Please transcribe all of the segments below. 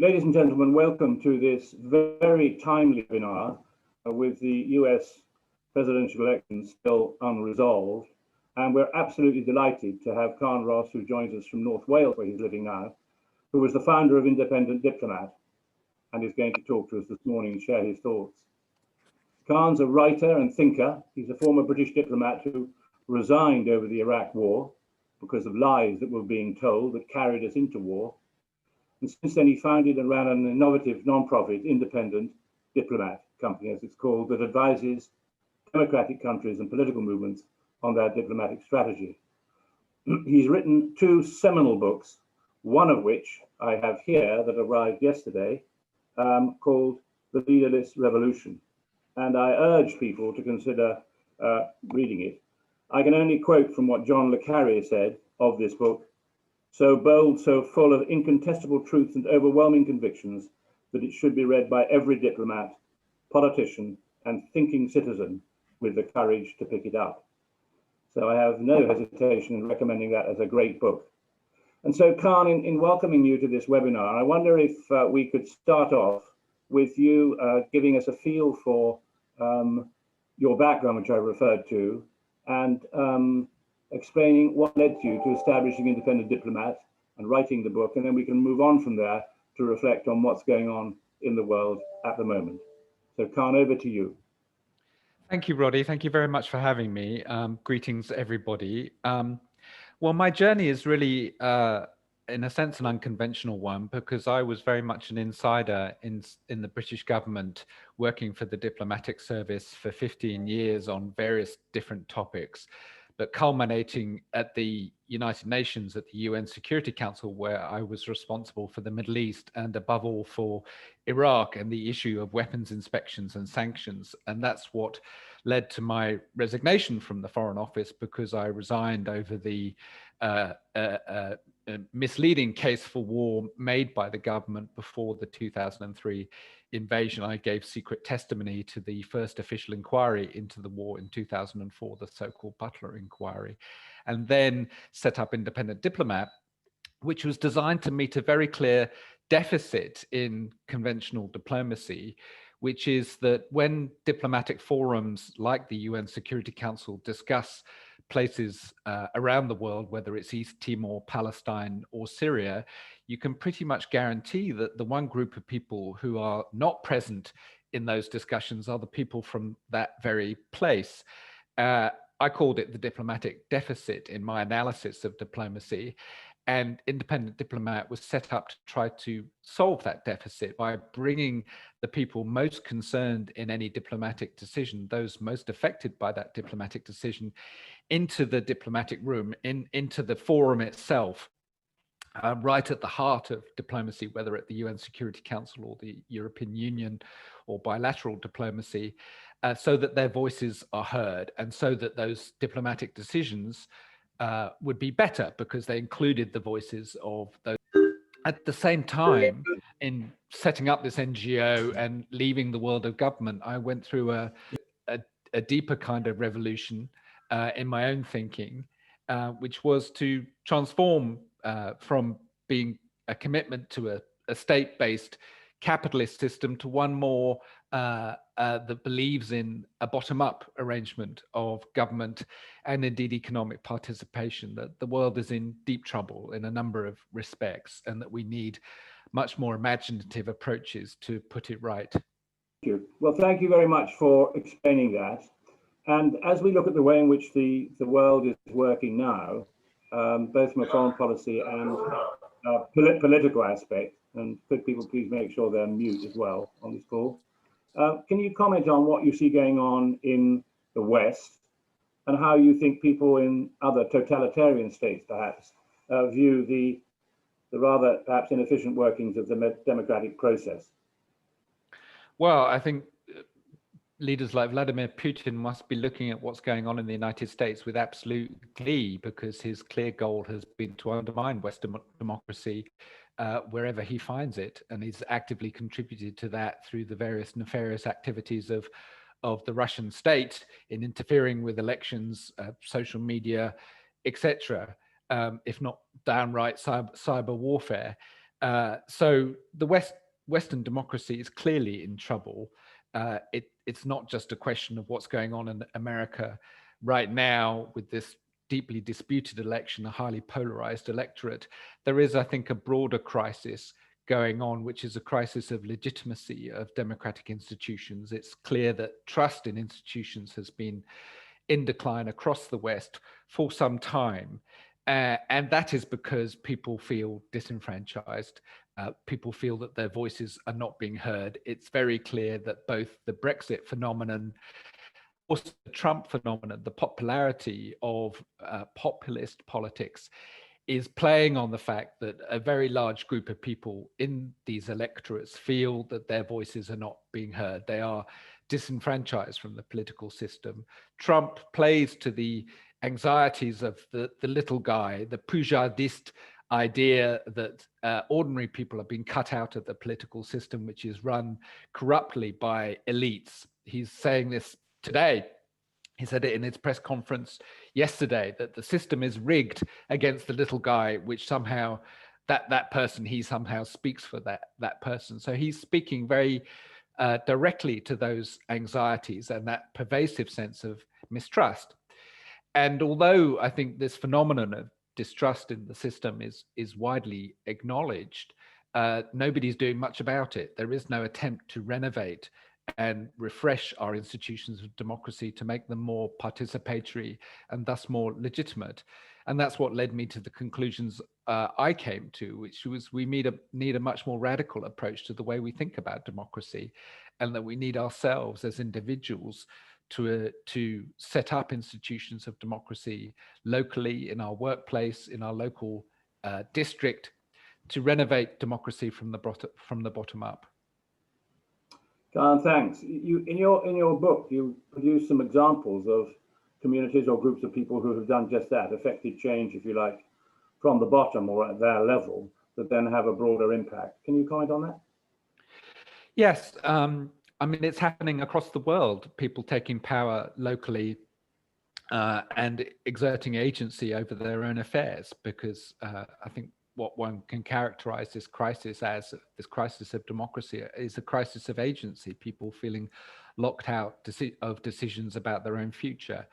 Ladies and gentlemen, welcome to this very timely webinar with the US presidential elections still unresolved. And we're absolutely delighted to have Carne Ross, who joins us from North Wales, where he's living now, who was the founder of Independent Diplomat and is going to talk to us this morning and share his thoughts. Carne's a writer and thinker. He's a former British diplomat who resigned over the Iraq war because of lies that were being told that carried us into war. And since then, he founded and ran an innovative non-profit Independent Diplomat company, as it's called, that advises democratic countries and political movements on their diplomatic strategy. He's written two seminal books, one of which I have here that arrived yesterday, called The Leaderless Revolution. And I urge people to consider reading it. I can only quote from what John le Carre said of this book: so bold, so full of incontestable truth and overwhelming convictions that it should be read by every diplomat, politician, and thinking citizen with the courage to pick it up. So I have no hesitation in recommending that as a great book. And so, Carne, in welcoming you to this webinar, I wonder if we could start off with you giving us a feel for your background, which I referred to, and explaining what led you to establishing Independent Diplomat and writing the book, and then we can move on from there to reflect on what's going on in the world at the moment. So, Carne, over to you. Thank you, Roddy. Thank you very much for having me. Greetings, everybody. Well, my journey is really, in a sense, an unconventional one, because I was very much an insider in the British government, working for the diplomatic service for 15 years on various different topics, but culminating at the United Nations, at the UN Security Council, where I was responsible for the Middle East and above all for Iraq and the issue of weapons inspections and sanctions. And that's what led to my resignation from the Foreign Office, because I resigned over the misleading case for war made by the government before the 2003 invasion. I gave secret testimony to the first official inquiry into the war in 2004, the so-called Butler inquiry, and then set up Independent Diplomat, which was designed to meet a very clear deficit in conventional diplomacy, which is that when diplomatic forums like the UN Security Council discuss places around the world, whether it's East Timor, Palestine, or Syria, you can pretty much guarantee that the one group of people who are not present in those discussions are the people from that very place. I called it the diplomatic deficit in my analysis of diplomacy. And Independent Diplomat was set up to try to solve that deficit by bringing the people most concerned in any diplomatic decision, those most affected by that diplomatic decision, into the diplomatic room, into the forum itself, right at the heart of diplomacy, whether at the UN Security Council or the European Union or bilateral diplomacy, so that their voices are heard and so that those diplomatic decisions would be better because they included the voices of those. At the same time, in setting up this NGO and leaving the world of government, I went through a deeper kind of revolution in my own thinking, which was to transform from being a commitment to a state-based capitalist system to one more that believes in a bottom-up arrangement of government and indeed economic participation, that the world is in deep trouble in a number of respects and that we need much more imaginative approaches to put it right. Thank you. Well, thank you very much for explaining that. And as we look at the way in which the world is working now, both from a foreign policy and political aspect, and could people please make sure they're mute as well on this call? Can you comment on what you see going on in the West and how you think people in other totalitarian states perhaps view the rather perhaps inefficient workings of the democratic process? Well, I think leaders like Vladimir Putin must be looking at what's going on in the United States with absolute glee, because his clear goal has been to undermine Western democracy wherever he finds it, and he's actively contributed to that through the various nefarious activities of the Russian state in interfering with elections, social media, etc., if not downright cyber warfare. So the Western democracy is clearly in trouble. It's not just a question of what's going on in America right now with this deeply disputed election, a highly polarized electorate. There is, I think, a broader crisis going on, which is a crisis of legitimacy of democratic institutions. It's clear that trust in institutions has been in decline across the West for some time. And that is because people feel disenfranchised. People feel that their voices are not being heard. It's very clear that both the Brexit phenomenon, also the Trump phenomenon, the popularity of populist politics is playing on the fact that a very large group of people in these electorates feel that their voices are not being heard. They are disenfranchised from the political system. Trump plays to the anxieties of the little guy, the Pujardist idea that ordinary people are being cut out of the political system, which is run corruptly by elites. He's saying this today. He said it in his press conference yesterday, that the system is rigged against the little guy, which somehow that person, he somehow speaks for that person. So he's speaking very directly to those anxieties and that pervasive sense of mistrust. And although I think this phenomenon of distrust in the system is widely acknowledged, nobody's doing much about it. There is no attempt to renovate and refresh our institutions of democracy to make them more participatory and thus more legitimate. And that's what led me to the conclusions I came to, which was we need a much more radical approach to the way we think about democracy, and that we need ourselves as individuals to set up institutions of democracy locally, in our workplace, in our local district, to renovate democracy from the bottom up. Carne, thanks. In your book, you produce some examples of communities or groups of people who have done just that, effected change, if you like, from the bottom or at their level, that then have a broader impact. Can you comment on that? Yes. I mean, it's happening across the world, people taking power locally and exerting agency over their own affairs, because I think what one can characterize this crisis as, this crisis of democracy, is a crisis of agency, people feeling locked out of decisions about their own future.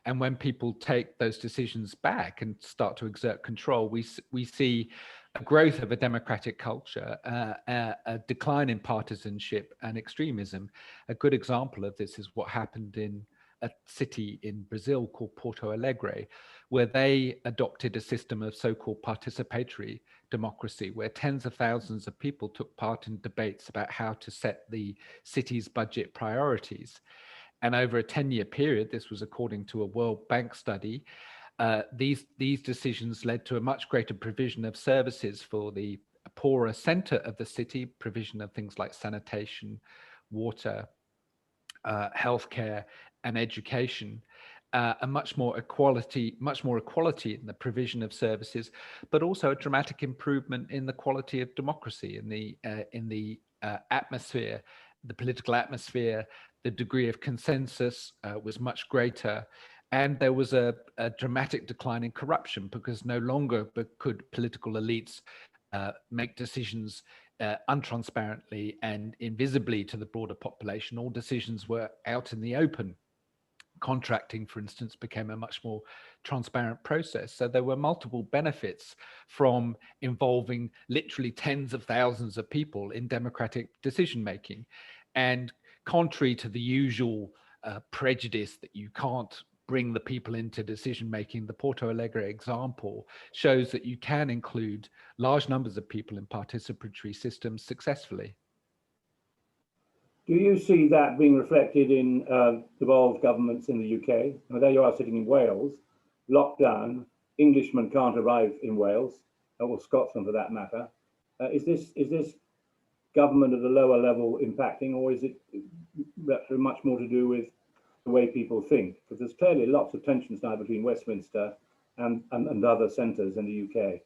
And when people take those decisions back and start to exert control, we see a growth of a democratic culture, a decline in partisanship and extremism. A good example of this is what happened in a city in Brazil called Porto Alegre, where they adopted a system of so-called participatory democracy, where tens of thousands of people took part in debates about how to set the city's budget priorities. And over a 10-year period, this was according to a World Bank study, these decisions led to a much greater provision of services for the poorer center of the city, provision of things like sanitation, water, healthcare, and education, a much more equality in the provision of services, but also a dramatic improvement in the quality of democracy, in the atmosphere, the political atmosphere. The degree of consensus was much greater, and there was a dramatic decline in corruption, because no longer could political elites make decisions untransparently and invisibly to the broader population. All decisions were out in the open. Contracting, for instance, became a much more transparent process. So there were multiple benefits from involving literally tens of thousands of people in democratic decision making. And contrary to the usual prejudice that you can't bring the people into decision making, the Porto Alegre example shows that you can include large numbers of people in participatory systems successfully. Do you see that being reflected in devolved governments in the UK? Now, there you are sitting in Wales, locked down. Englishmen can't arrive in Wales, or Scotland for that matter. Is this government at a lower level impacting, or is it much more to do with the way people think? Because there's clearly lots of tensions now between Westminster and other centres in the UK.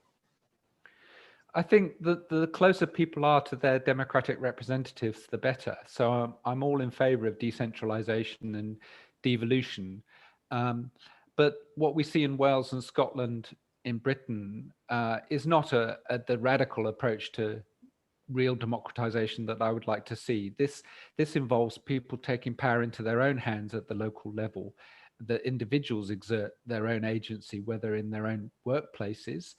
I think that the closer people are to their democratic representatives, the better. So I'm all in favor of decentralization and devolution. But what we see in Wales and Scotland in Britain is not the radical approach to real democratization that I would like to see. This involves people taking power into their own hands at the local level. The individuals exert their own agency, whether in their own workplaces,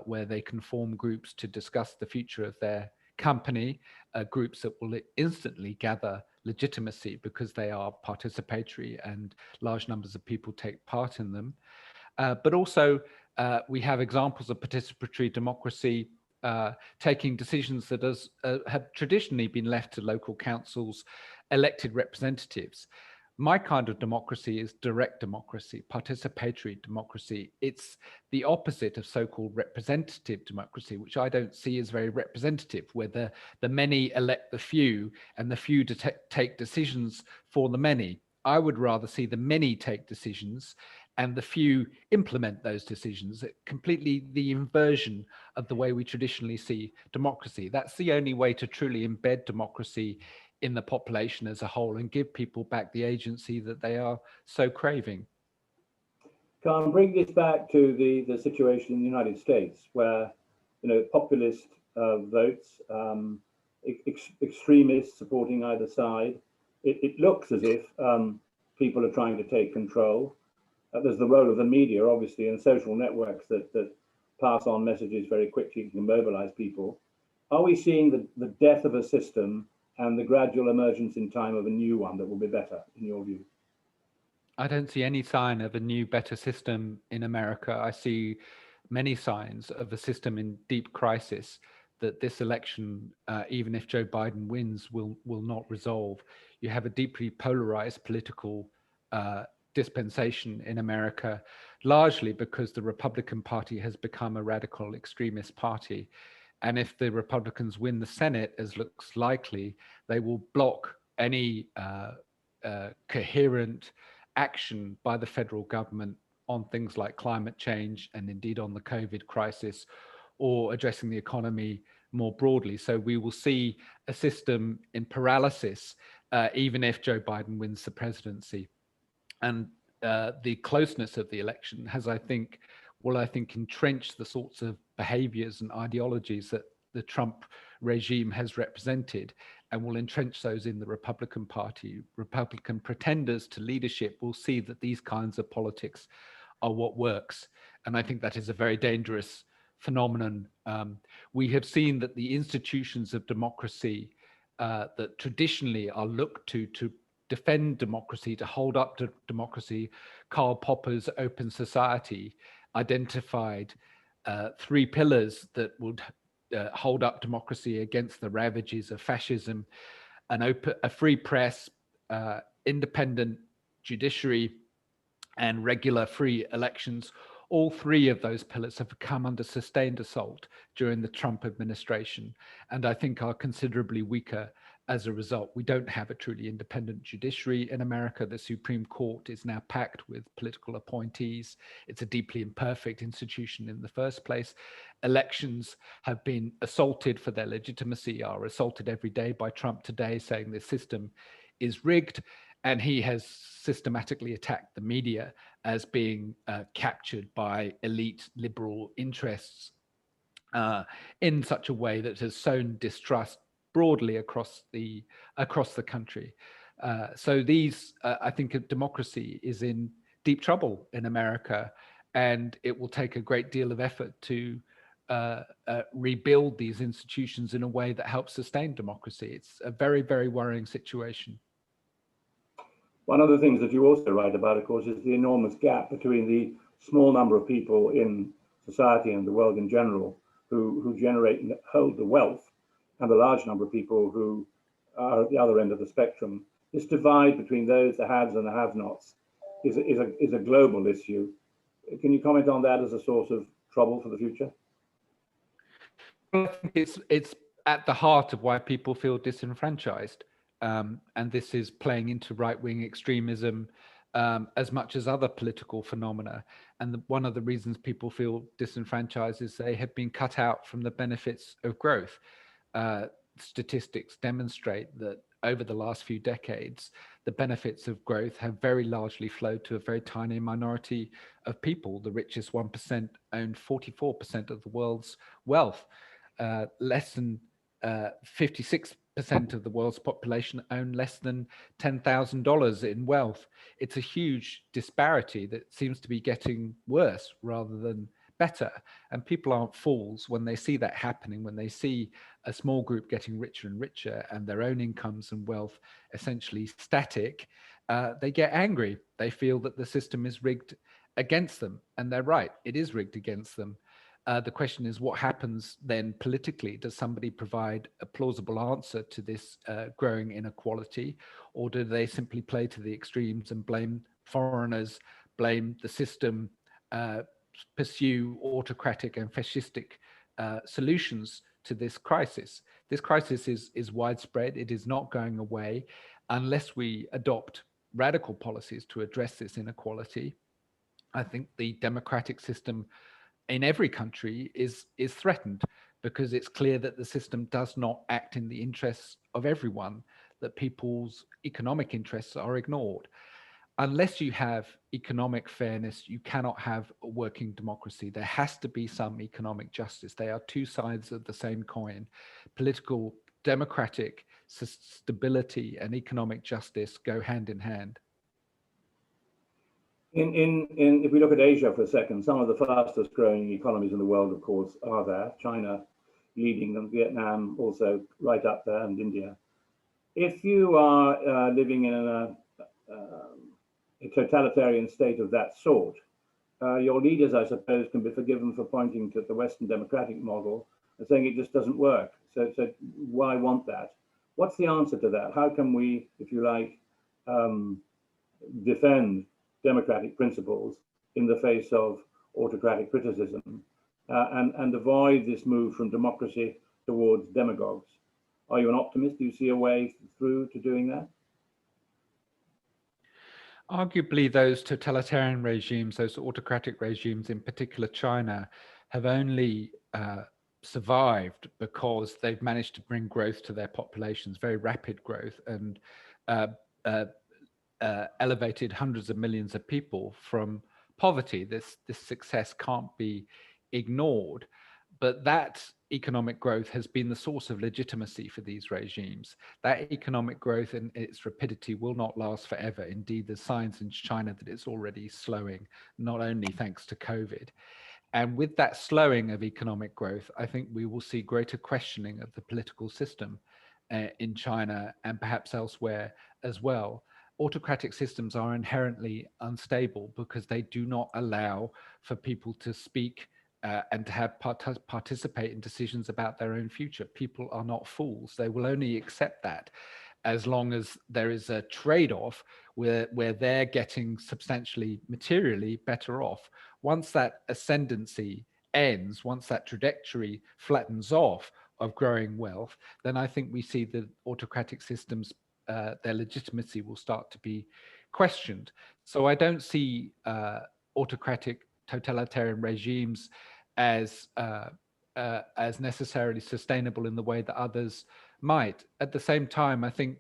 where they can form groups to discuss the future of their company, groups that will instantly gather legitimacy because they are participatory and large numbers of people take part in them. But also, we have examples of participatory democracy taking decisions that have traditionally been left to local councils, elected representatives. My kind of democracy is direct democracy, participatory democracy. It's the opposite of so-called representative democracy, which I don't see as very representative, where the many elect the few and the few take decisions for the many. I would rather see the many take decisions and the few implement those decisions. Completely the inversion of the way we traditionally see democracy. That's the only way to truly embed democracy in the population as a whole and give people back the agency that they are so craving. Can bring this back to the situation in the United States, where populist votes, extremists supporting either side. It looks as if people are trying to take control. There's the role of the media, obviously, and social networks that pass on messages very quickly and can mobilize people. Are we seeing the death of a system and the gradual emergence in time of a new one that will be better, in your view? I don't see any sign of a new, better system in America. I see many signs of a system in deep crisis that this election, even if Joe Biden wins, will not resolve. You have a deeply polarized political dispensation in America, largely because the Republican Party has become a radical extremist party. And if the Republicans win the Senate, as looks likely, they will block any coherent action by the federal government on things like climate change and indeed on the COVID crisis or addressing the economy more broadly. So we will see a system in paralysis, even if Joe Biden wins the presidency. And the closeness of the election has, I think, entrench the sorts of behaviors and ideologies that the Trump regime has represented, and will entrench those in the Republican Party. Republican pretenders to leadership will see that these kinds of politics are what works. And I think that is a very dangerous phenomenon. We have seen that the institutions of democracy that traditionally are looked to defend democracy, to hold up to democracy, Karl Popper's Open Society identified 3 pillars that would hold up democracy against the ravages of fascism: a free press, independent judiciary, and regular free elections. All 3 of those pillars have come under sustained assault during the Trump administration, and I think are considerably weaker as a result. We don't have a truly independent judiciary in America. The Supreme Court is now packed with political appointees. It's a deeply imperfect institution in the first place. Elections have been assaulted for their legitimacy, are assaulted every day by Trump today, saying the system is rigged. And he has systematically attacked the media as being captured by elite liberal interests in such a way that has sown distrust broadly across the country. So I think democracy is in deep trouble in America, and it will take a great deal of effort to rebuild these institutions in a way that helps sustain democracy. It's a very, very worrying situation. One of the things that you also write about, of course, is the enormous gap between the small number of people in society and the world in general who generate and hold the wealth, and the large number of people who are at the other end of the spectrum. This divide between those, the haves and the have-nots, is a global issue. Can you comment on that as a source of trouble for the future? I think it's at the heart of why people feel disenfranchised. And this is playing into right-wing extremism as much as other political phenomena. And one of the reasons people feel disenfranchised is they have been cut out from the benefits of growth. Statistics demonstrate that over the last few decades, the benefits of growth have very largely flowed to a very tiny minority of people. The richest 1% own 44% of the world's wealth. Less than 56% of the world's population own less than $10,000 in wealth. It's a huge disparity that seems to be getting worse rather than better. And people aren't fools when they see that happening, when they see a small group getting richer and richer and their own incomes and wealth essentially static. They get angry. They feel that the system is rigged against them. And they're right, it is rigged against them. The question is, what happens then politically? Does somebody provide a plausible answer to this growing inequality, or do they simply play to the extremes and blame foreigners, blame the system, pursue autocratic and fascistic solutions to this crisis? This crisis is widespread. It is not going away unless we adopt radical policies to address this inequality. I think the democratic system in every country is threatened, because it's clear that the system does not act in the interests of everyone, that people's economic interests are ignored. Unless you have economic fairness, you cannot have a working democracy. There has to be some economic justice. They are two sides of the same coin. Political, democratic stability and economic justice go hand in hand. If we look at Asia for a second, some of the fastest growing economies in the world, of course, are there. China leading them, Vietnam also right up there, and India. If you are living in a totalitarian state of that sort, your leaders, I suppose, can be forgiven for pointing to the Western democratic model and saying it just doesn't work. So why want that? What's the answer to that? How can we, if you like, defend democratic principles in the face of autocratic criticism, and avoid this move from democracy towards demagogues? Are you an optimist? Do you see a way through to doing that? Arguably, those totalitarian regimes, those autocratic regimes, in particular China, have only survived because they've managed to bring growth to their populations, very rapid growth, and elevated hundreds of millions of people from poverty. This success can't be ignored, but that economic growth has been the source of legitimacy for these regimes. That economic growth and its rapidity will not last forever. Indeed, there's signs in China that it's already slowing, not only thanks to COVID. And with that slowing of economic growth, I think we will see greater questioning of the political system in China and perhaps elsewhere as well. Autocratic systems are inherently unstable because they do not allow for people to speak and to have participate in decisions about their own future. People are not fools. They will only accept that as long as there is a trade-off where they're getting substantially materially better off. Once that ascendancy ends, once that trajectory flattens off of growing wealth, then I think we see the autocratic systems, their legitimacy will start to be questioned. So I don't see autocratic totalitarian regimes as necessarily sustainable in the way that others might. At the same time, I think,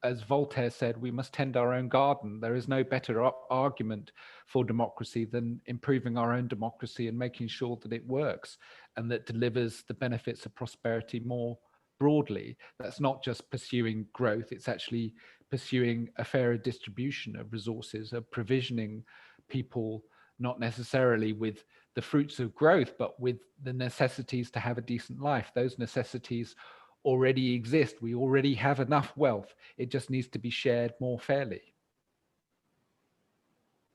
as Voltaire said, we must tend our own garden. There is no better argument for democracy than improving our own democracy and making sure that it works and that delivers the benefits of prosperity more broadly. That's not just pursuing growth, it's actually pursuing a fairer distribution of resources, of provisioning people not necessarily with the fruits of growth, but with the necessities to have a decent life. Those necessities already exist. We already have enough wealth. It just needs to be shared more fairly.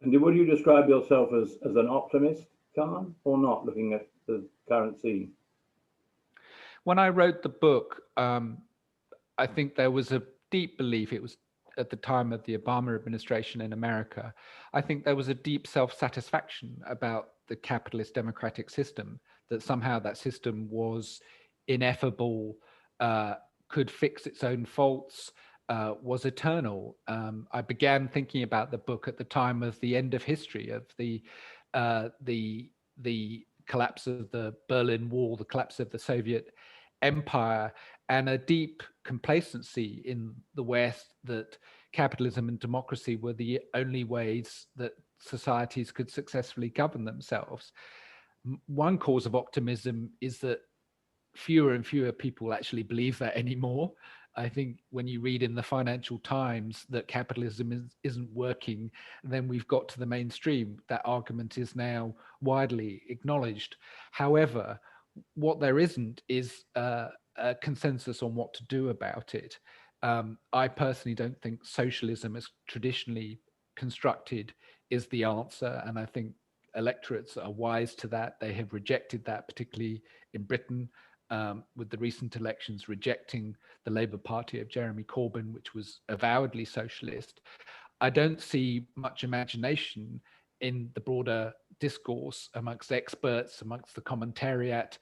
And would you describe yourself as an optimist, Carne, or not, looking at the current scene? When I wrote the book, I think there was a deep belief, it was at the time of the Obama administration in America, I think there was a deep self-satisfaction about the capitalist democratic system, that somehow that system was ineffable, could fix its own faults, was eternal. I began thinking about the book at the time of the end of history, of the collapse of the Berlin Wall, the collapse of the Soviet Empire, and a deep complacency in the West that capitalism and democracy were the only ways that societies could successfully govern themselves. One cause of optimism is that fewer and fewer people actually believe that anymore. I think when you read in the Financial Times that capitalism isn't working, then we've got to the mainstream. That argument is now widely acknowledged. However, what there isn't is a consensus on what to do about it. I personally don't think socialism as traditionally constructed is the answer, and I think electorates are wise to that. They have rejected that, particularly in Britain, with the recent elections rejecting the Labour Party of Jeremy Corbyn, which was avowedly socialist. I don't see much imagination in the broader discourse amongst experts, amongst the commentariat,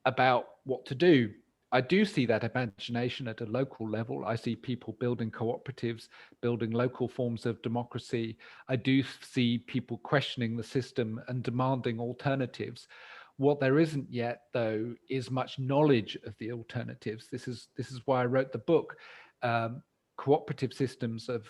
about what to do. I do see that imagination at a local level. I see people building cooperatives, building local forms of democracy. I do see people questioning the system and demanding alternatives. What there isn't yet, though, is much knowledge of the alternatives. This is why I wrote the book. Cooperative systems of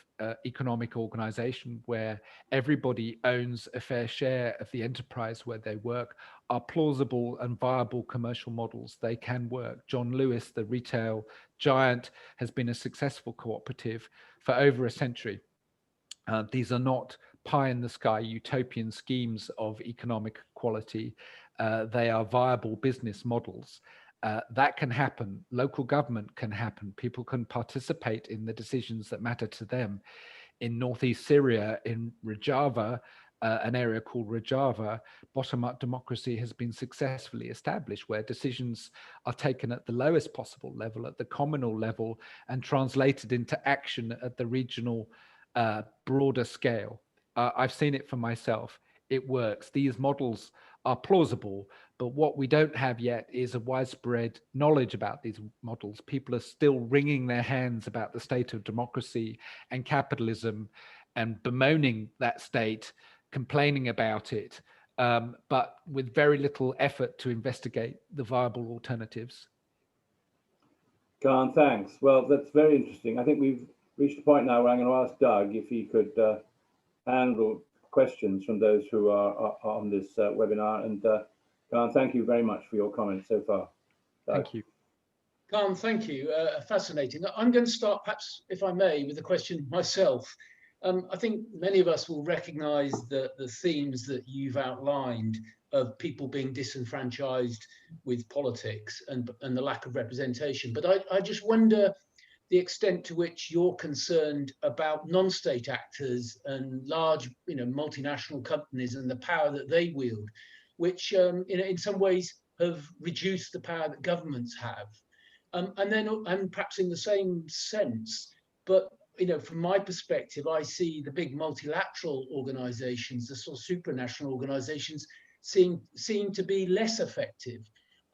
economic organization where everybody owns a fair share of the enterprise where they work are plausible and viable commercial models. They can work. John Lewis, the retail giant, has been a successful cooperative for over a century. These are not pie-in-the-sky utopian schemes of economic equality. They are viable business models. That can happen. Local government can happen. People can participate in the decisions that matter to them. In northeast Syria, in Rojava, an area called Rojava, bottom-up democracy has been successfully established, where decisions are taken at the lowest possible level, at the communal level, and translated into action at the regional, broader scale. I've seen it for myself. It works. These models are plausible, but what we don't have yet is a widespread knowledge about these models. People are still wringing their hands about the state of democracy and capitalism and bemoaning that state, complaining about it, but with very little effort to investigate the viable alternatives. Carne, thanks. Well, that's very interesting. I think we've reached a point now where I'm going to ask Doug if he could handle questions from those who are on this webinar. And Carne, thank you very much for your comments so far. Doug. Thank you. Carne, thank you. Fascinating. I'm going to start, perhaps, if I may, with a question myself. I think many of us will recognise the themes that you've outlined of people being disenfranchised with politics and the lack of representation. But I just wonder the extent to which you're concerned about non-state actors and large, multinational companies and the power that they wield, which, in some ways have reduced the power that governments have. And perhaps in the same sense, but from my perspective, I see the big multilateral organizations, the sort of supranational organizations, seem to be less effective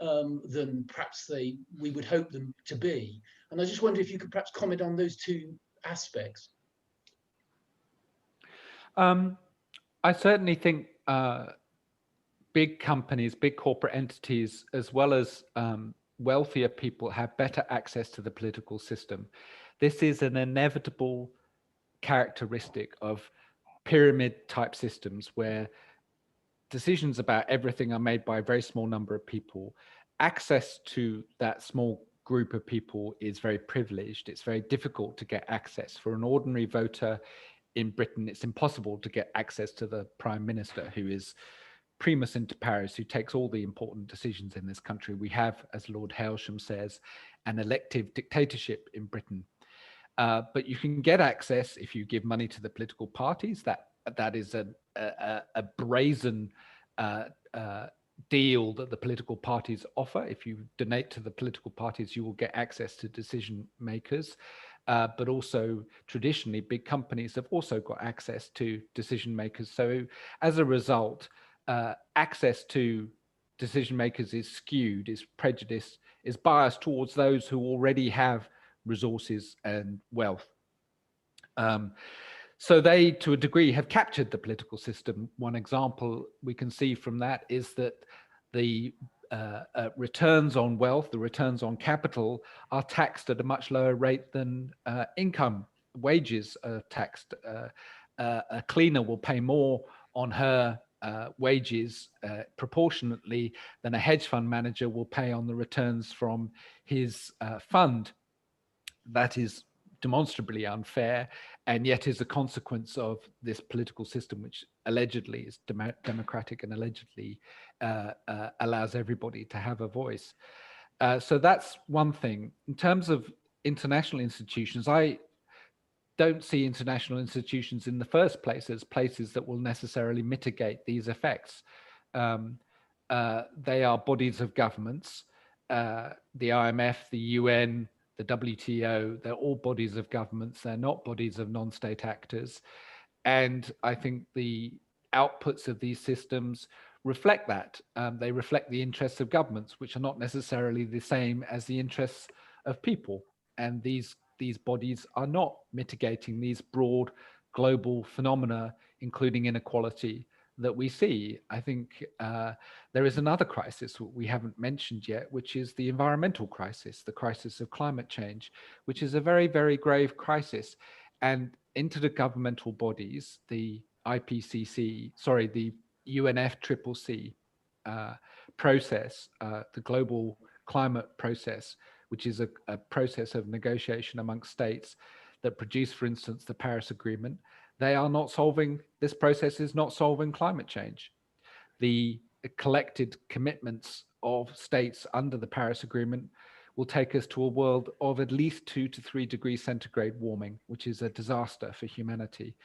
than perhaps we would hope them to be. And I just wonder if you could perhaps comment on those two aspects. I certainly think big companies, big corporate entities, as well as wealthier people have better access to the political system. This is an inevitable characteristic of pyramid type systems where decisions about everything are made by a very small number of people. Access to that small group of people is very privileged. It's very difficult to get access. For an ordinary voter in Britain, it's impossible to get access to the Prime Minister, who is primus inter pares, who takes all the important decisions in this country. We have, as Lord Hailsham says, an elective dictatorship in Britain. But you can get access if you give money to the political parties. That is a brazen deal that the political parties offer. If you donate to the political parties, you will get access to decision makers. But also traditionally, big companies have also got access to decision makers. So as a result, access to decision makers is skewed, is prejudiced, is biased towards those who already have resources and wealth. So they, to a degree, have captured the political system. One example we can see from that is that the returns on wealth, the returns on capital, are taxed at a much lower rate than income wages are taxed. A cleaner will pay more on her wages proportionately than a hedge fund manager will pay on the returns from his fund. That is demonstrably unfair, and yet is a consequence of this political system, which allegedly is democratic and allegedly allows everybody to have a voice. So that's one thing. In terms of international institutions, I don't see international institutions in the first place as places that will necessarily mitigate these effects. They are bodies of governments. The IMF, the UN, the WTO, they're all bodies of governments. They're not bodies of non-state actors. And I think the outputs of these systems reflect that. They reflect the interests of governments, which are not necessarily the same as the interests of people. And these bodies are not mitigating these broad global phenomena, including inequality, that we see. I think there is another crisis we haven't mentioned yet, which is the environmental crisis, the crisis of climate change, which is a very, very grave crisis. And intergovernmental bodies, the IPCC, sorry, the UNFCCC process, the global climate process, which is a process of negotiation amongst states that produce, for instance, the Paris Agreement. They are not solving, this process is not solving climate change. The collected commitments of states under the Paris Agreement will take us to a world of at least 2 to 3 degrees centigrade warming, which is a disaster for humanity.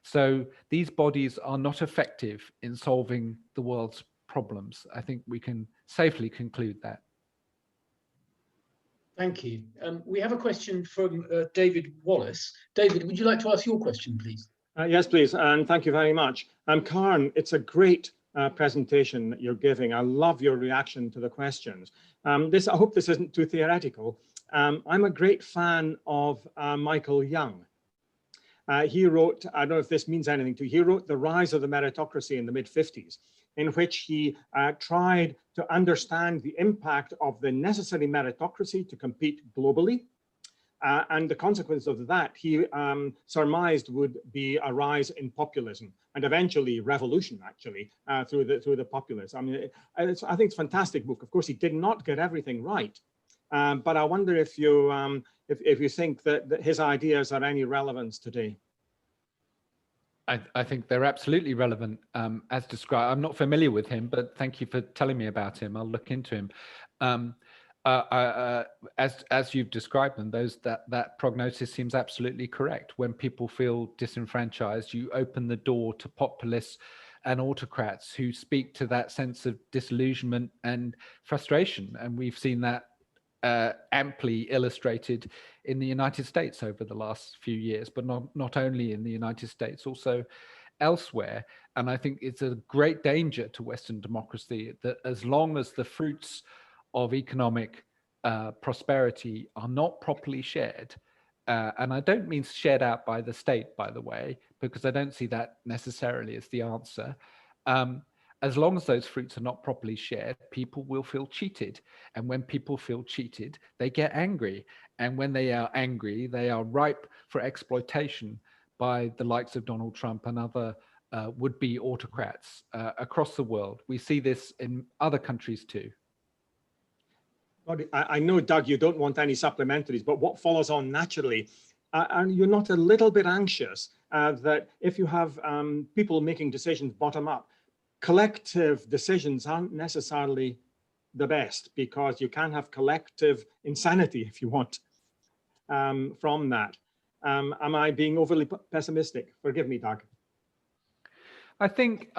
So these bodies are not effective in solving the world's problems. I think we can safely conclude that. Thank you. We have a question from David Wallace. David, would you like to ask your question, please? Yes, please, and thank you very much. Carne, it's a great presentation that you're giving. I love your reaction to the questions. I hope this isn't too theoretical. I'm a great fan of Michael Young. He wrote, I don't know if this means anything to you, he wrote The Rise of the Meritocracy in the mid-50s, in which he tried to understand the impact of the necessary meritocracy to compete globally. And the consequence of that, he surmised, would be a rise in populism and eventually revolution, actually, through the populists. I mean, I think it's a fantastic book. Of course, he did not get everything right, but I wonder if you think that his ideas are any relevance today. I think they're absolutely relevant as described. I'm not familiar with him, but thank you for telling me about him. I'll look into him. As you've described them, that prognosis seems absolutely correct. When people feel disenfranchised, you open the door to populists and autocrats who speak to that sense of disillusionment and frustration. And we've seen that amply illustrated in the United States over the last few years, but not only in the United States, also elsewhere. And I think it's a great danger to Western democracy that as long as the fruits of economic prosperity are not properly shared, and I don't mean shared out by the state, by the way, because I don't see that necessarily as the answer. As long as those fruits are not properly shared, people will feel cheated. And when people feel cheated, they get angry. And when they are angry, they are ripe for exploitation by the likes of Donald Trump and other would-be autocrats across the world. We see this in other countries too. I know, Doug, you don't want any supplementaries, but what follows on naturally, and you're not a little bit anxious that if you have people making decisions bottom up, collective decisions aren't necessarily the best, because you can have collective insanity, if you want, from that. Am I being overly pessimistic? Forgive me, Doug. I think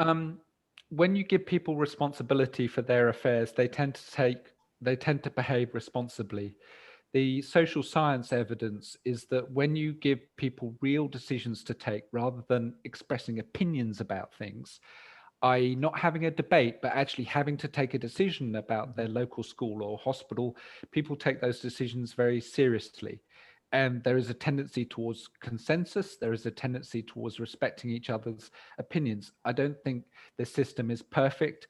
when you give people responsibility for their affairs, they tend to behave responsibly. The social science evidence is that when you give people real decisions to take rather than expressing opinions about things, i.e. not having a debate, but actually having to take a decision about their local school or hospital, people take those decisions very seriously. And there is a tendency towards consensus. There is a tendency towards respecting each other's opinions. I don't think the system is perfect.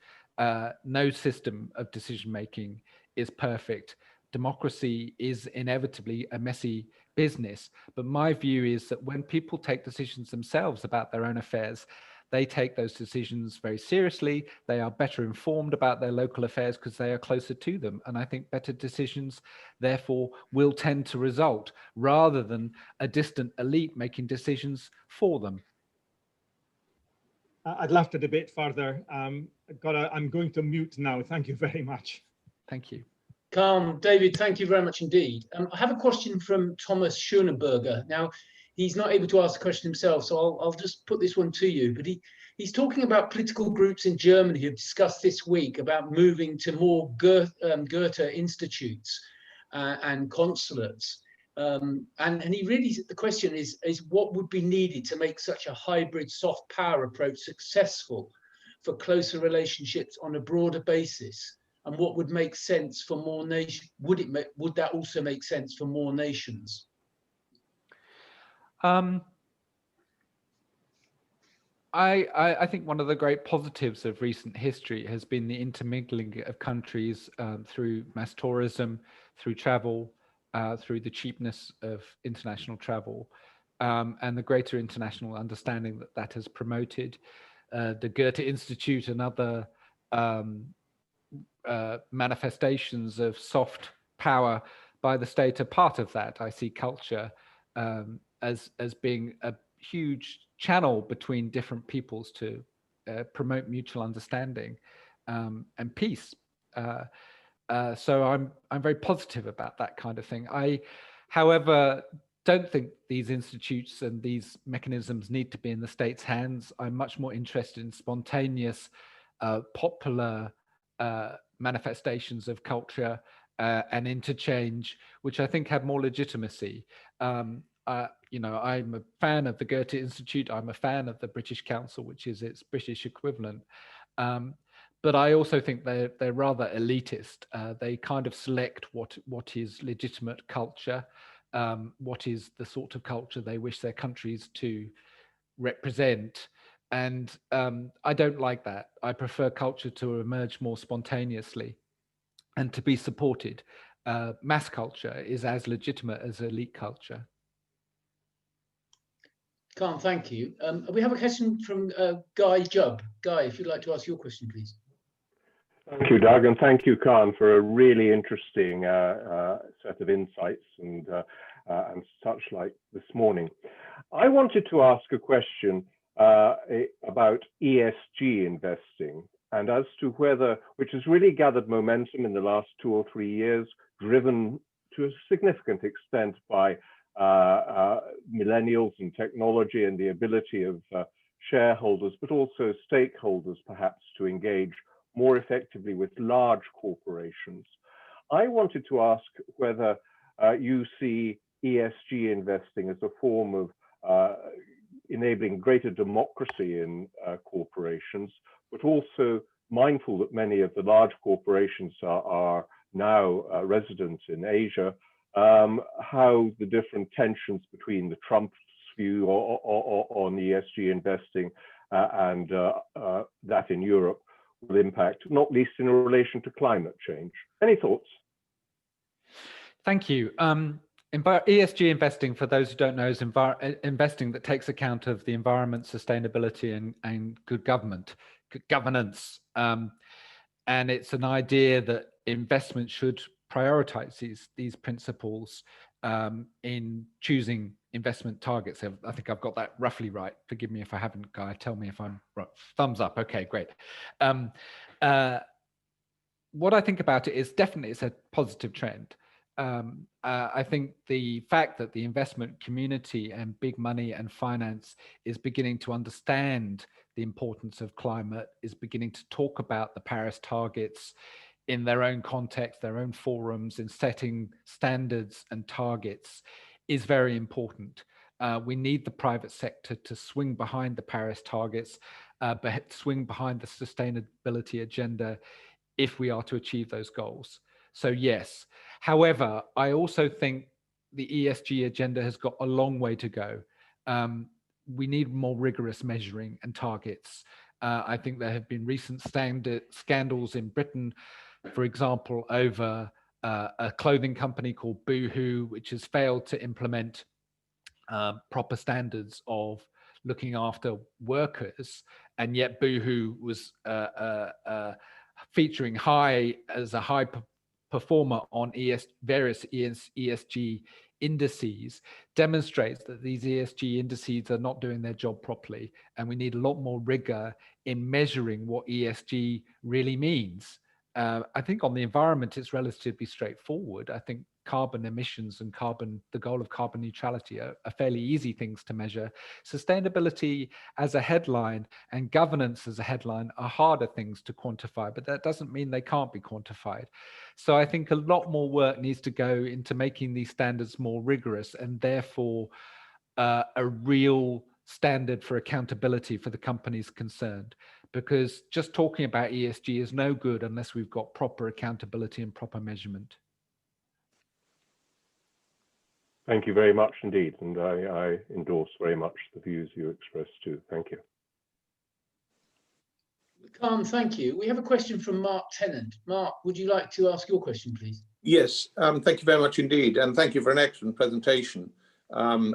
No system of decision-making is perfect, democracy is inevitably a messy business. But my view is that when people take decisions themselves about their own affairs, they take those decisions very seriously. They are better informed about their local affairs because they are closer to them. And I think better decisions, therefore, will tend to result rather than a distant elite making decisions for them. I'd love to debate further. I'm going to mute now. Thank you very much. Thank you. Carne, David, thank you very much indeed. I have a question from Thomas Schoenberger. Now, he's not able to ask the question himself, so I'll just put this one to you. But he's talking about political groups in Germany who have discussed this week about moving to more Goethe institutes and consulates. And he really, the question is what would be needed to make such a hybrid soft power approach successful for closer relationships on a broader basis? And what would make sense for more nations? Would that also make sense for more nations? I think one of the great positives of recent history has been the intermingling of countries through mass tourism, through travel, through the cheapness of international travel, and the greater international understanding that that has promoted. The Goethe Institute and other manifestations of soft power by the state are part of that. I see culture as being a huge channel between different peoples to promote mutual understanding and peace. So I'm very positive about that kind of thing. I, however, don't think these institutes and these mechanisms need to be in the state's hands. I'm much more interested in spontaneous, popular manifestations of culture and interchange, which I think have more legitimacy. You know, I'm a fan of the Goethe Institute. I'm a fan of the British Council, which is its British equivalent. But I also think they're rather elitist. They kind of select what is legitimate culture, what is the sort of culture they wish their countries to represent. And I don't like that. I prefer culture to emerge more spontaneously and to be supported. Mass culture is as legitimate as elite culture. Carne, thank you. We have a question from Guy Jubb. Guy, if you'd like to ask your question, please. Thank you, Doug, and thank you, Carne, for a really interesting set of insights and such like this morning. I wanted to ask a question about ESG investing, and as to whether, which has really gathered momentum in the last 2 or 3 years, driven to a significant extent by millennials and technology and the ability of shareholders, but also stakeholders perhaps to engage more effectively with large corporations. I wanted to ask whether you see ESG investing as a form of enabling greater democracy in corporations, but also mindful that many of the large corporations are now resident in Asia, how the different tensions between the Trump's view on ESG investing and that in Europe will impact, not least in relation to climate change. Any thoughts? Thank you. ESG investing, for those who don't know, is investing that takes account of the environment, sustainability, and good governance. And it's an idea that investment should prioritize these principles in choosing investment targets. I think I've got that roughly right. Forgive me if I haven't, Guy. Tell me if I'm right. Thumbs up. Okay, great. What I think about it is definitely it's a positive trend. I think the fact that the investment community and big money and finance is beginning to understand the importance of climate, is beginning to talk about the Paris targets in their own context, their own forums, in setting standards and targets, is very important. We need the private sector to swing behind the Paris targets, but swing behind the sustainability agenda if we are to achieve those goals. So yes. However, I also think the ESG agenda has got a long way to go. We need more rigorous measuring and targets. I think there have been recent scandals in Britain, for example, over a clothing company called Boohoo, which has failed to implement proper standards of looking after workers, and yet Boohoo was featuring as a high performer on various ESG indices, demonstrates that these ESG indices are not doing their job properly, and we need a lot more rigor in measuring what ESG really means. I think on the environment, it's relatively straightforward. I think carbon emissions and the goal of carbon neutrality are fairly easy things to measure. Sustainability as a headline and governance as a headline are harder things to quantify, but that doesn't mean they can't be quantified. So I think a lot more work needs to go into making these standards more rigorous, and therefore a real standard for accountability for the companies concerned. Because just talking about ESG is no good unless we've got proper accountability and proper measurement. Thank you very much indeed. And I endorse very much the views you expressed too. Thank you. Carne, thank you. We have a question from Mark Tennant. Mark, would you like to ask your question, please? Yes, thank you very much indeed. And thank you for an excellent presentation.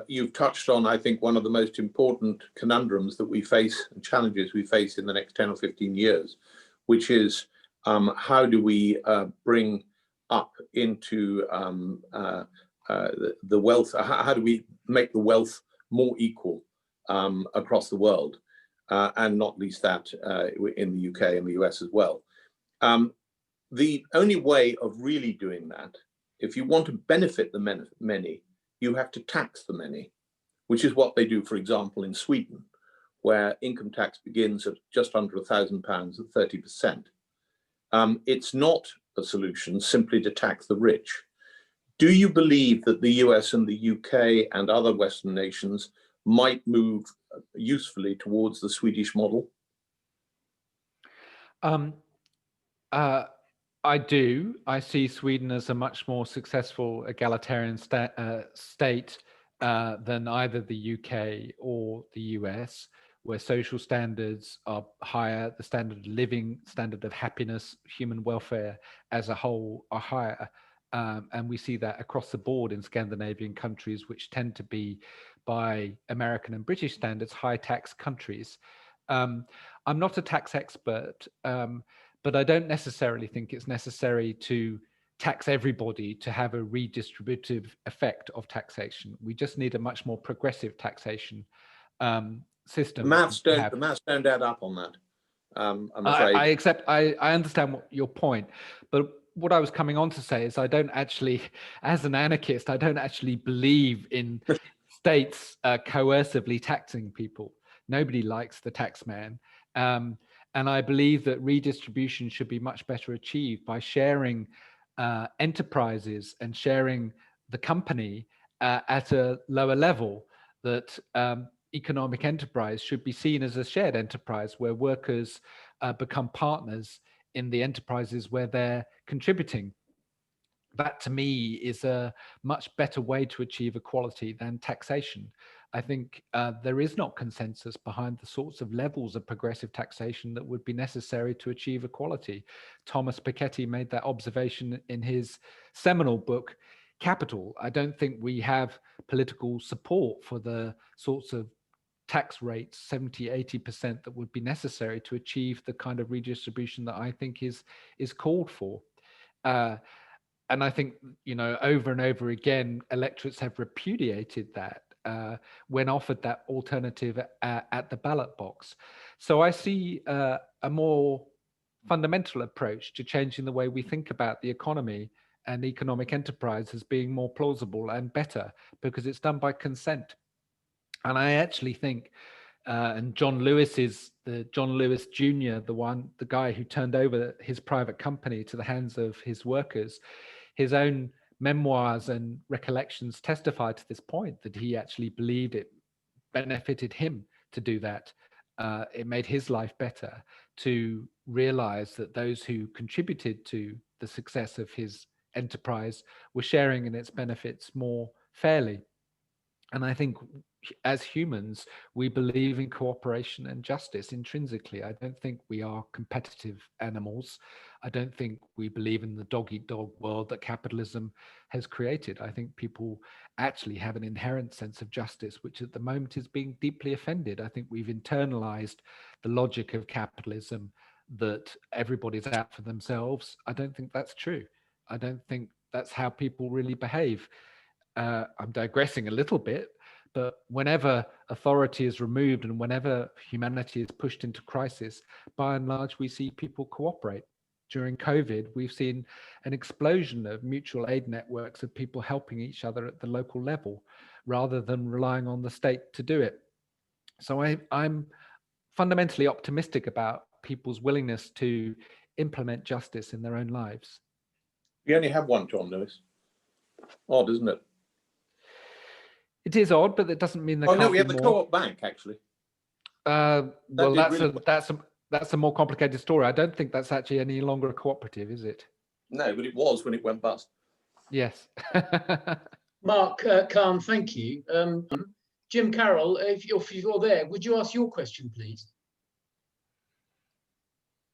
You've touched on, I think, one of the most important conundrums that we face and challenges we face in the next 10 or 15 years, which is how do we bring up into the wealth, how do we make the wealth more equal across the world, and not least that in the UK and the US as well. The only way of really doing that, if you want to benefit the many, you have to tax the many, which is what they do, for example, in Sweden, where income tax begins at just under £1,000 at 30%. It's not a solution simply to tax the rich. Do you believe that the US and the UK and other Western nations might move usefully towards the Swedish model? I do. I see Sweden as a much more successful egalitarian state than either the UK or the US, where social standards are higher, the standard of living, standard of happiness, human welfare as a whole are higher. And we see that across the board in Scandinavian countries, which tend to be, by American and British standards, high tax countries. I'm not a tax expert, but I don't necessarily think it's necessary to tax everybody to have a redistributive effect of taxation. We just need a much more progressive taxation system. The maths don't add up on that, I'm afraid. I understand your point, but what I was coming on to say is I don't actually, as an anarchist, I don't actually believe in states coercively taxing people. Nobody likes the tax man. And I believe that redistribution should be much better achieved by sharing enterprises and sharing the company at a lower level, that economic enterprise should be seen as a shared enterprise where workers become partners in the enterprises where they're contributing. That to me is a much better way to achieve equality than taxation. I think there is not consensus behind the sorts of levels of progressive taxation that would be necessary to achieve equality. Thomas Piketty made that observation in his seminal book, Capital. I don't think we have political support for the sorts of tax rates, 70, 80%, that would be necessary to achieve the kind of redistribution that I think is called for. And I think, over and over again, electorates have repudiated that when offered that alternative at the ballot box. So I see a more fundamental approach to changing the way we think about the economy and economic enterprise as being more plausible and better, because it's done by consent. And I actually think, and John Lewis Jr., the guy who turned over his private company to the hands of his workers, his own memoirs and recollections testify to this point, that he actually believed it benefited him to do that. It made his life better to realize that those who contributed to the success of his enterprise were sharing in its benefits more fairly. And I think, as humans, we believe in cooperation and justice intrinsically. I don't think we are competitive animals. I don't think we believe in the dog-eat-dog world that capitalism has created. I think people actually have an inherent sense of justice, which at the moment is being deeply offended. I think we've internalized the logic of capitalism that everybody's out for themselves. I don't think that's true. I don't think that's how people really behave. I'm digressing a little bit, but whenever authority is removed and whenever humanity is pushed into crisis, by and large, we see people cooperate. During COVID, we've seen an explosion of mutual aid networks of people helping each other at the local level, rather than relying on the state to do it. So I'm fundamentally optimistic about people's willingness to implement justice in their own lives. We only have one, John Lewis. Odd, isn't it? It is odd, but that doesn't mean there Oh can't no, we be have the more. Co-op Bank actually. Well, really that's a more complicated story. I don't think that's actually any longer a cooperative, is it? No, but it was when it went bust. Yes. Mark, Carne, thank you. Jim Carroll, if you're there, would you ask your question, please?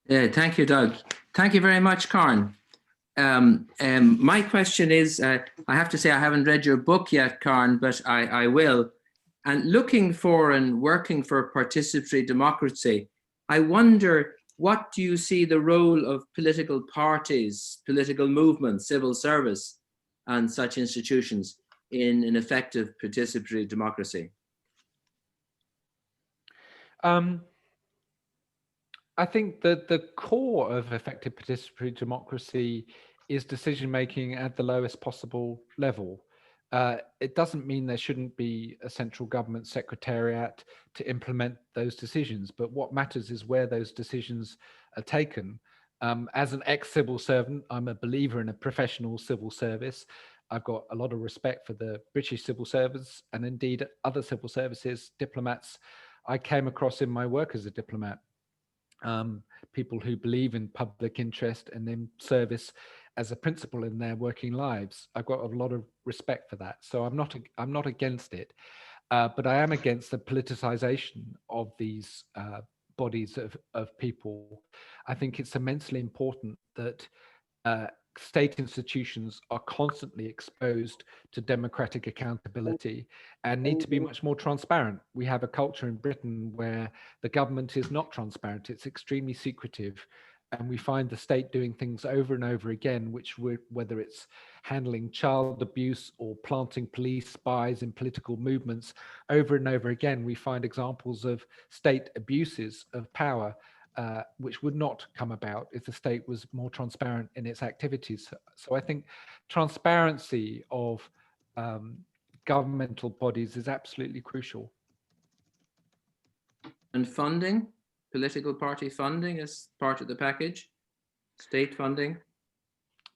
Thank you, Doug. Thank you very much, Carne. My question is, I have to say I haven't read your book yet, Carne, but I will. And looking for and working for participatory democracy, I wonder, what do you see the role of political parties, political movements, civil service, and such institutions in an effective participatory democracy? I think that the core of effective participatory democracy is decision-making at the lowest possible level. It doesn't mean there shouldn't be a central government secretariat to implement those decisions, but what matters is where those decisions are taken. As an ex-civil servant, I'm a believer in a professional civil service. I've got a lot of respect for the British civil service and indeed other civil services, diplomats I came across in my work as a diplomat. People who believe in public interest and in service as a principle in their working lives. I've got a lot of respect for that. So I'm not against it, but I am against the politicization of these bodies of people. I think it's immensely important that state institutions are constantly exposed to democratic accountability and need to be much more transparent. We have a culture in Britain where the government is not transparent, it's extremely secretive. And we find the state doing things over and over again, whether it's handling child abuse or planting police spies in political movements, over and over again, we find examples of state abuses of power, which would not come about if the state was more transparent in its activities. So I think transparency of governmental bodies is absolutely crucial. And funding, political party funding as part of the package, state funding?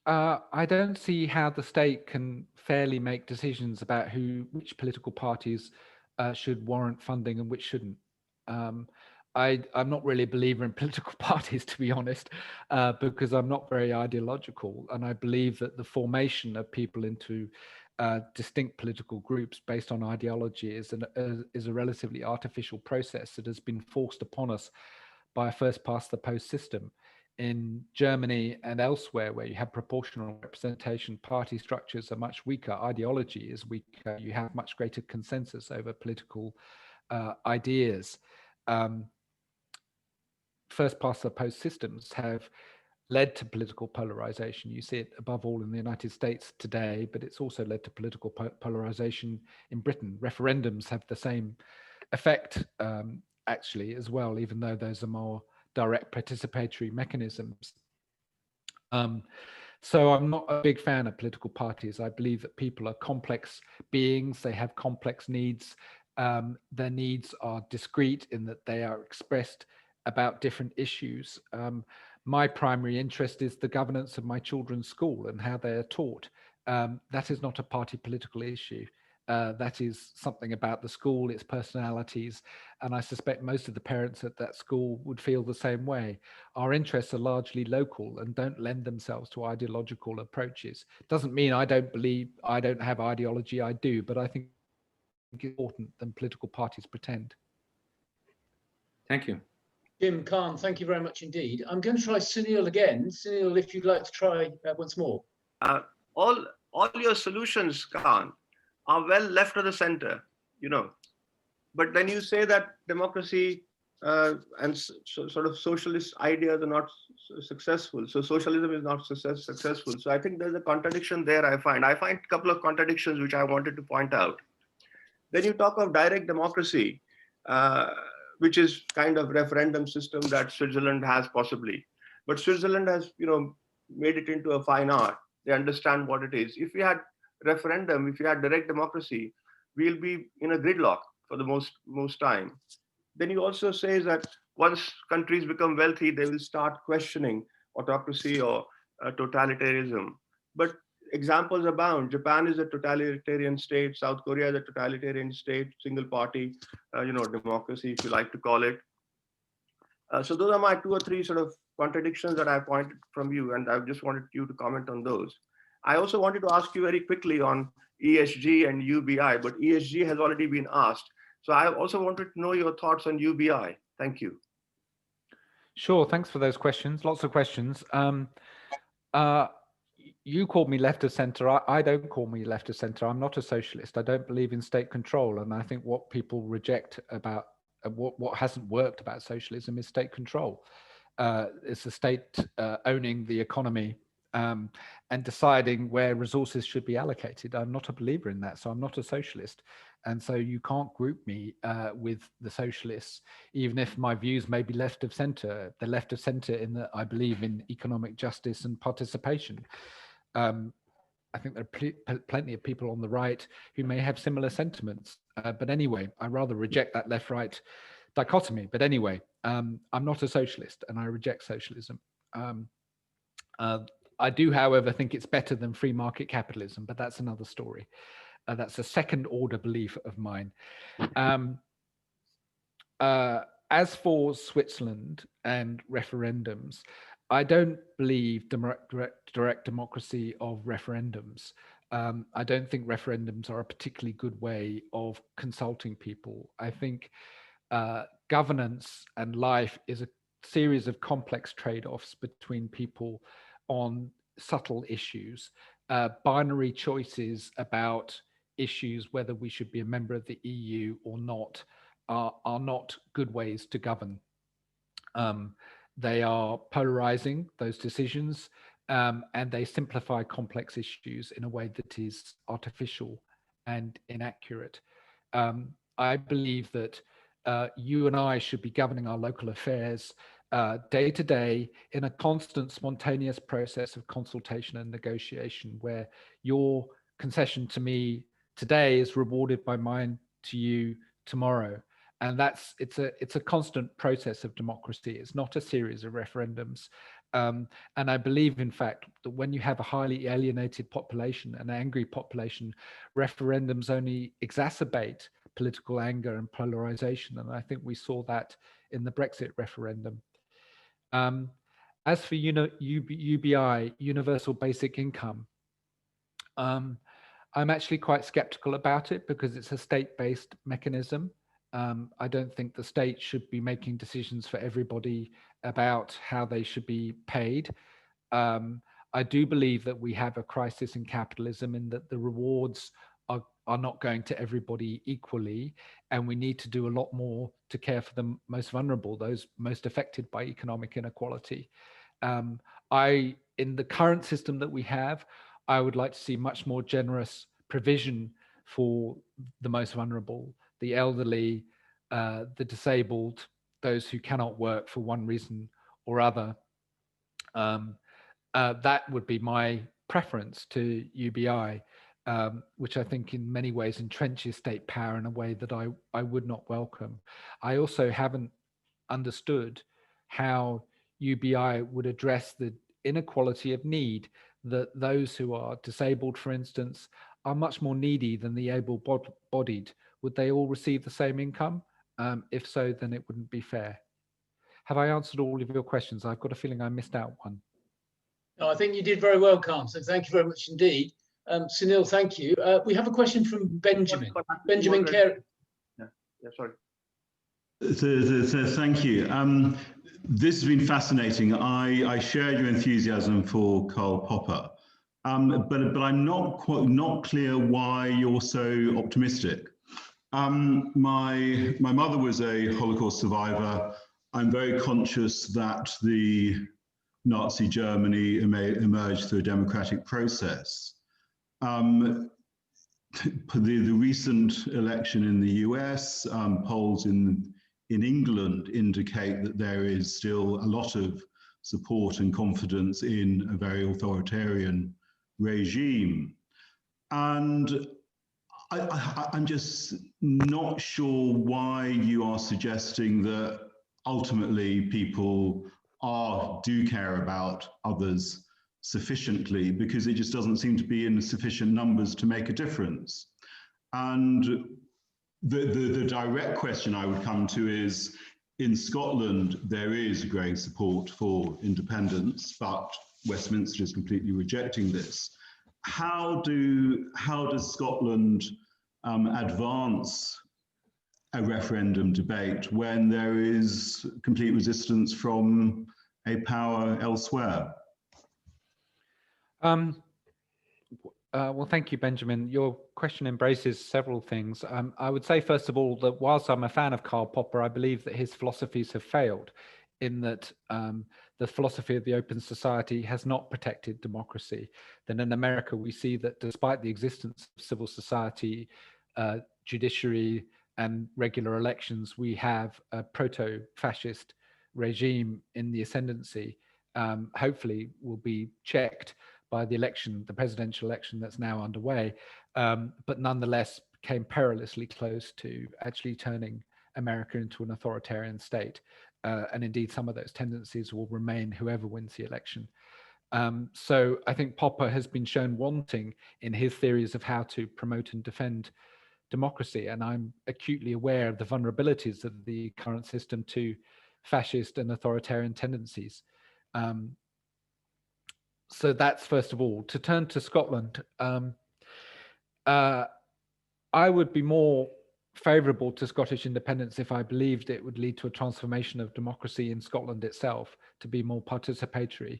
I don't see how the state can fairly make decisions about which political parties should warrant funding and which shouldn't. I'm not really a believer in political parties, to be honest, because I'm not very ideological. And I believe that the formation of people into distinct political groups based on ideology is a relatively artificial process that has been forced upon us by a first past the post system. In Germany and elsewhere, where you have proportional representation, party structures are much weaker, ideology is weaker, you have much greater consensus over political ideas. First past the post systems have led to political polarization. You see it above all in the United States today, but it's also led to political polarization in Britain. Referendums have the same effect actually as well, even though those are more direct participatory mechanisms. So I'm not a big fan of political parties. I believe that people are complex beings. They have complex needs. Their needs are discrete in that they are expressed about different issues. My primary interest is the governance of my children's school and how they are taught. That is not a party political issue. That is something about the school, its personalities, and I suspect most of the parents at that school would feel the same way. Our interests are largely local and don't lend themselves to ideological approaches. Doesn't mean I don't have ideology, I do, but I think important than political parties pretend. Thank you. Jim, Carne, thank you very much indeed. I'm going to try Sunil again. Sunil, if you'd like to try once more. All your solutions, Carne, are well left of the center, you know. But then you say that democracy and sort of socialist ideas are not successful. So socialism is not successful. So I think there's a contradiction there. I find a couple of contradictions which I wanted to point out. Then you talk of direct democracy, which is kind of referendum system that Switzerland has possibly. But Switzerland has, you know, made it into a fine art. They understand what it is. If we had referendum, if we had direct democracy, we'll be in a gridlock for the most time. Then you also say that once countries become wealthy, they will start questioning autocracy or totalitarianism. But examples abound. Japan is a totalitarian state. South Korea is a totalitarian state, single party, democracy, if you like to call it. So those are my 2 or 3 sort of contradictions that I pointed from you, and I just wanted you to comment on those. I also wanted to ask you very quickly on ESG and UBI, but ESG has already been asked. So I also wanted to know your thoughts on UBI. Thank you. Sure, thanks for those questions. Lots of questions. You called me left of center. I don't call me left of center. I'm not a socialist. I don't believe in state control. And I think what people reject about what hasn't worked about socialism is state control. It's the state owning the economy and deciding where resources should be allocated. I'm not a believer in that, so I'm not a socialist. And so you can't group me with the socialists, even if my views may be left of center. They're left of center in that I believe in economic justice and participation. I think there are plenty of people on the right who may have similar sentiments. But anyway, I rather reject that left-right dichotomy. But anyway, I'm not a socialist and I reject socialism. I do, however, think it's better than free market capitalism, but that's another story. That's a second order belief of mine. As for Switzerland and referendums, I don't believe direct democracy of referendums. I don't think referendums are a particularly good way of consulting people. I think governance and life is a series of complex trade-offs between people on subtle issues, binary choices about issues whether we should be a member of the EU or not are not good ways to govern. They are polarizing, those decisions, and they simplify complex issues in a way that is artificial and inaccurate. I believe that you and I should be governing our local affairs day to day in a constant spontaneous process of consultation and negotiation, where your concession to me today is rewarded by mine to you tomorrow. And it's a constant process of democracy. It's not a series of referendums. And I believe, in fact, that when you have a highly alienated population, an angry population, referendums only exacerbate political anger and polarization. And I think we saw that in the Brexit referendum. As for UBI, Universal Basic Income, I'm actually quite skeptical about it because it's a state-based mechanism. I don't think the state should be making decisions for everybody about how they should be paid. I do believe that we have a crisis in capitalism in that the rewards are not going to everybody equally, and we need to do a lot more to care for the most vulnerable, those most affected by economic inequality. In the current system that we have, I would like to see much more generous provision for the most vulnerable, the elderly, the disabled, those who cannot work for one reason or other. That would be my preference to UBI, which I think in many ways entrenches state power in a way that I would not welcome. I also haven't understood how UBI would address the inequality of need, that those who are disabled, for instance, are much more needy than the able-bodied. Would they all receive the same income? If so, then it wouldn't be fair. Have I answered all of your questions? I've got a feeling I missed out one. No, I think you did very well, Carne, so thank you very much indeed. Sunil, thank you. We have a question from Benjamin. Benjamin Carey. Yeah, sorry. So thank you. This has been fascinating. I shared your enthusiasm for Karl Popper, but I'm not clear why you're so optimistic. My mother was a Holocaust survivor. I'm very conscious that the Nazi Germany emerged through a democratic process. The recent election in the US, polls in England indicate that there is still a lot of support and confidence in a very authoritarian regime. And I'm just not sure why you are suggesting that ultimately people do care about others sufficiently, because it just doesn't seem to be in sufficient numbers to make a difference. And the direct question I would come to is, in Scotland, there is great support for independence, but Westminster is completely rejecting this. How does Scotland advance a referendum debate when there is complete resistance from a power elsewhere? Well, thank you, Benjamin. Your question embraces several things. I would say, first of all, that whilst I'm a fan of Karl Popper, I believe that his philosophies have failed, in that the philosophy of the open society has not protected democracy. Then in America, we see that despite the existence of civil society, judiciary, and regular elections, we have a proto-fascist regime in the ascendancy. Hopefully will be checked by the election, the presidential election that's now underway, but nonetheless came perilously close to actually turning America into an authoritarian state. And indeed, some of those tendencies will remain whoever wins the election. So I think Popper has been shown wanting in his theories of how to promote and defend democracy. And I'm acutely aware of the vulnerabilities of the current system to fascist and authoritarian tendencies. So that's first of all. To turn to Scotland, I would be more favourable to Scottish independence if I believed it would lead to a transformation of democracy in Scotland itself, to be more participatory.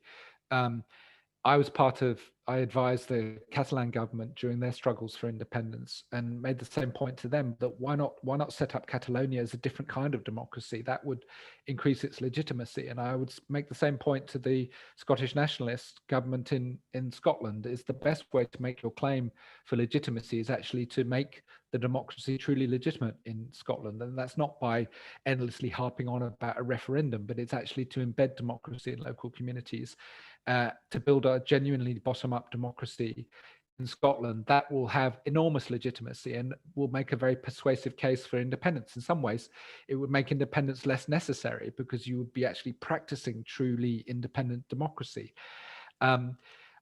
I advised the Catalan government during their struggles for independence, and made the same point to them that why not set up Catalonia as a different kind of democracy that would increase its legitimacy. And I would make the same point to the Scottish nationalist government in Scotland. Is the best way to make your claim for legitimacy is actually to make the democracy truly legitimate in Scotland. And that's not by endlessly harping on about a referendum, but it's actually to embed democracy in local communities, to build a genuinely bottom-up democracy in Scotland that will have enormous legitimacy and will make a very persuasive case for independence. In some ways, it would make independence less necessary because you would be actually practicing truly independent democracy.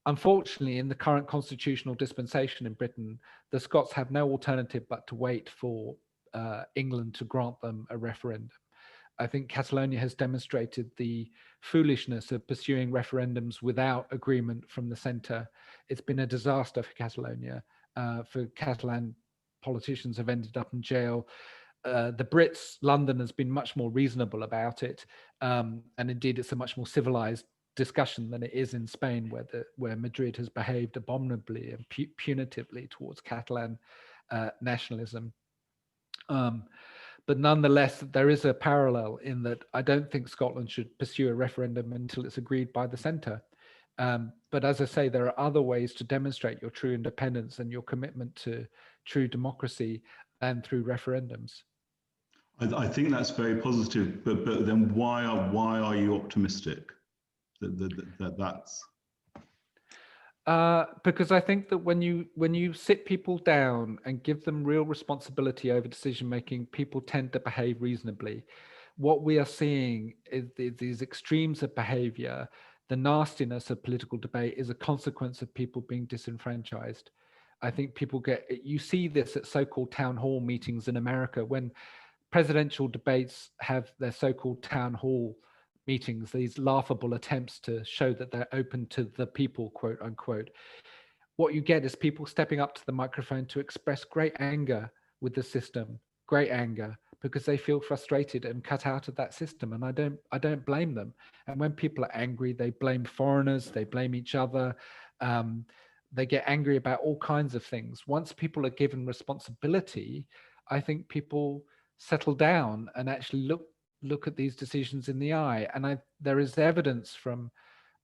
Unfortunately, in the current constitutional dispensation in Britain, the Scots have no alternative but to wait for England to grant them a referendum. I think Catalonia has demonstrated the foolishness of pursuing referendums without agreement from the centre. It's been a disaster for Catalonia. For Catalan politicians have ended up in jail. The Brits, London has been much more reasonable about it. And indeed, it's a much more civilized discussion than it is in Spain, where Madrid has behaved abominably and punitively towards Catalan nationalism. But nonetheless, there is a parallel in that I don't think Scotland should pursue a referendum until it's agreed by the centre. But as I say, there are other ways to demonstrate your true independence and your commitment to true democracy than through referendums. I think that's very positive, but then why are you optimistic that that's? Because I think that when you sit people down and give them real responsibility over decision making, people tend to behave reasonably. What we are seeing is these extremes of behavior. The nastiness of political debate is a consequence of people being disenfranchised. I think you see this at so-called town hall meetings in America when presidential debates have their so-called town hall meetings, these laughable attempts to show that they're open to the people, quote unquote. what you get is people stepping up to the microphone to express great anger with the system, great anger, because they feel frustrated and cut out of that system. And I don't blame them. And when people are angry, they blame foreigners, they blame each other. They get angry about all kinds of things. Once people are given responsibility, I think people settle down and actually look at these decisions in the eye. And there is evidence from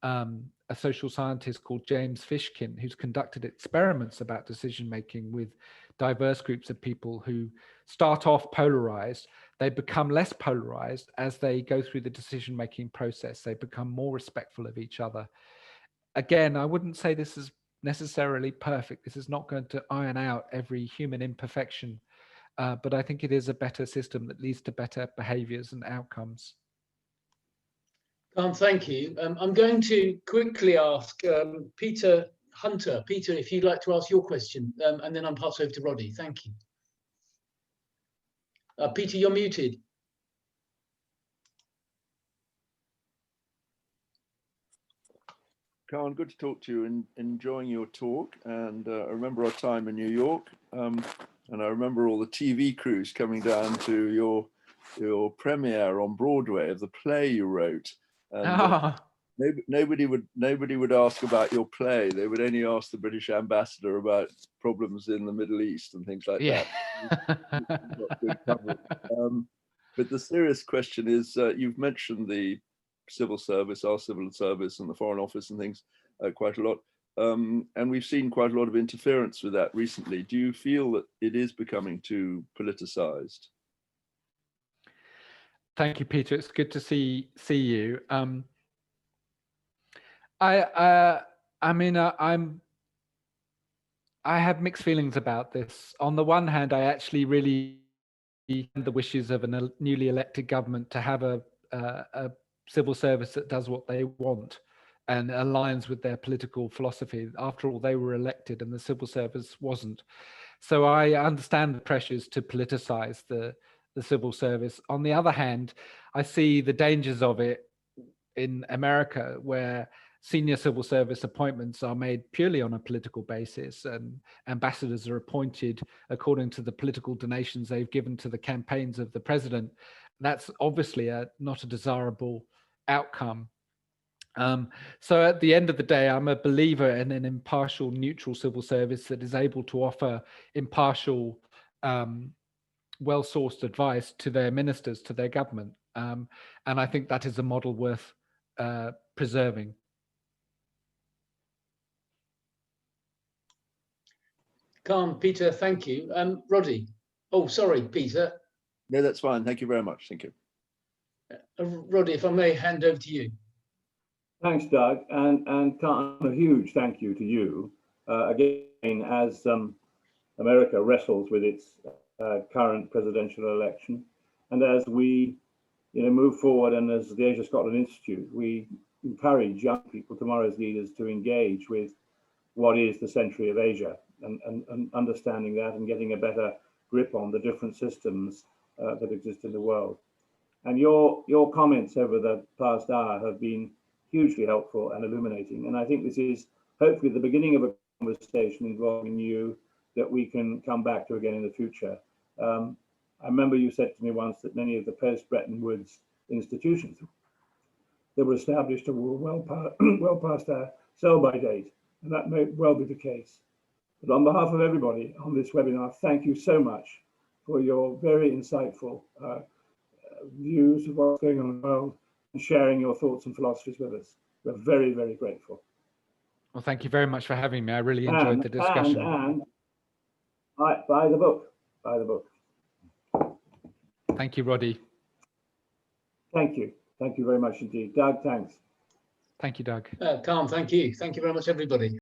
a social scientist called James Fishkin, who's conducted experiments about decision making with diverse groups of people who start off polarized. They become less polarized as they go through the decision making process. They become more respectful of each other. Again, I wouldn't say this is necessarily perfect. This is not going to iron out every human imperfection, but I think it is a better system that leads to better behaviors and outcomes. Thank you. I'm going to quickly ask Peter Hunter. Peter, if you'd like to ask your question, and then I'll pass over to Roddy. Thank you. Peter, you're muted. Carne, good to talk to you and enjoying your talk. And I remember our time in New York, and I remember all the TV crews coming down to your premiere on Broadway of the play you wrote. And nobody would ask about your play. They would only ask the British ambassador about problems in the Middle East and things like that. But the serious question is, you've mentioned the civil service, our civil service and the Foreign Office and things quite a lot. And we've seen quite a lot of interference with that recently. Do you feel that it is becoming too politicized? Thank you, Peter. It's good to see you. I have mixed feelings about this. On the one hand, I actually really the wishes of a newly elected government to have a civil service that does what they want and aligns with their political philosophy. After all, they were elected and the civil service wasn't. So I understand the pressures to politicize the civil service. On the other hand, I see the dangers of it in America, where senior civil service appointments are made purely on a political basis, and ambassadors are appointed according to the political donations they've given to the campaigns of the president. That's obviously not a desirable outcome. So at the end of the day, I'm a believer in an impartial, neutral civil service that is able to offer impartial, well-sourced advice to their ministers, to their government. And I think that is a model worth preserving. Carne, Peter, thank you. Roddy. Oh, sorry, Peter. No, that's fine. Thank you very much. Thank you. Roddy, if I may hand over to you. Thanks, Doug. And Carne, a huge thank you to you. Again, as America wrestles with its current presidential election, and as we move forward, and as the Asia Scotland Institute, we encourage young people, tomorrow's leaders, to engage with what is the century of Asia, and understanding that and getting a better grip on the different systems that exist in the world. And your comments over the past hour have been hugely helpful and illuminating. And I think this is hopefully the beginning of a conversation involving you that we can come back to again in the future. I remember you said to me once that many of the post-Bretton Woods institutions that were established were well past our sell-by date, and that may well be the case. But on behalf of everybody on this webinar, thank you so much for your very insightful views of what's going on in the world and sharing your thoughts and philosophies with us. We're very, very grateful. Well, thank you very much for having me. I really enjoyed the discussion. And buy the book. Buy the book. Thank you, Roddy. Thank you. Thank you very much indeed. Doug, thanks. Thank you, Doug. Carne, thank you. Thank you very much, everybody.